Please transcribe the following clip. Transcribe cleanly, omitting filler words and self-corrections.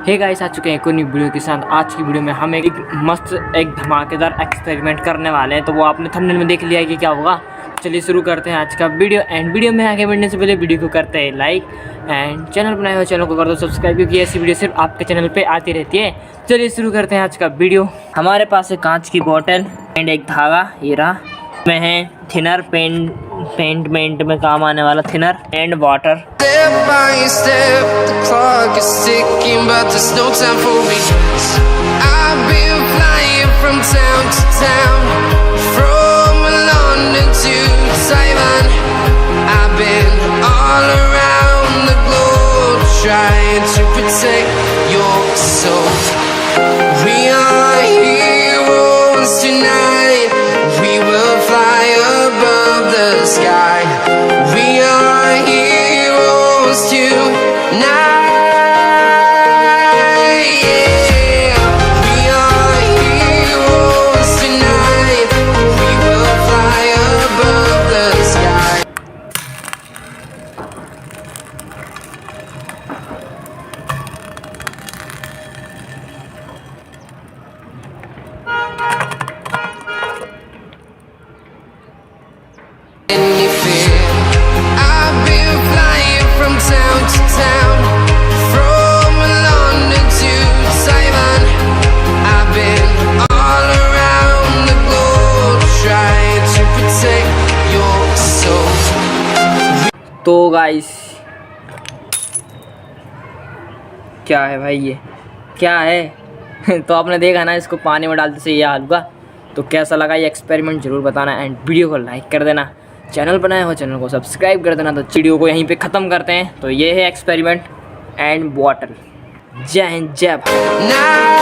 Hey guys, आ चुके हैं एक और नई वीडियो के साथ। आज की वीडियो में हम एक मस्त एक धमाकेदार एक्सपेरिमेंट करने वाले हैं। तो वो आपने थंबनेल में देख लिया है कि क्या होगा। चलिए शुरू करते हैं आज का वीडियो। एंड वीडियो में आगे बढ़ने से पहले वीडियो को करते हैं लाइक एंड चैनल बनाए हुए चैनल को कर दो सब्सक्राइब, क्योंकि ऐसी वीडियो सिर्फ आपके चैनल पे आती रहती है। चलिए शुरू करते हैं आज का वीडियो। हमारे पास है कांच की बोतल एंड एक धागा, ये रहा। में है थिनर, पेंट में काम आने वाला thinner and water. Step by step, the clock is ticking, but there's no time for me. I've been flying from town to town, from London to Taiwan. I've been all around the globe, trying to protect your soul. We are heroes tonight, we will fly above the sky. We are heroes tonight, yeah. We are heroes tonight, we will fly above the sky. Any fear? I've been flying from town to town, from London to Taiwan. I've been all around the globe, trying to protect your soul. तो guys, क्या है भाई, ये क्या है? तो आपने देखा ना, इसको पानी में डालते से ये हाल हुआ। तो कैसा लगा ये एक्सपेरिमेंट ज़रूर बताना एंड वीडियो को लाइक कर देना। चैनल बनाए हो चैनल को सब्सक्राइब कर देना। तो वीडियो को यहीं पे ख़त्म करते हैं। तो ये है एक्सपेरिमेंट एंड बॉटल। जय हिंद, जय भारत।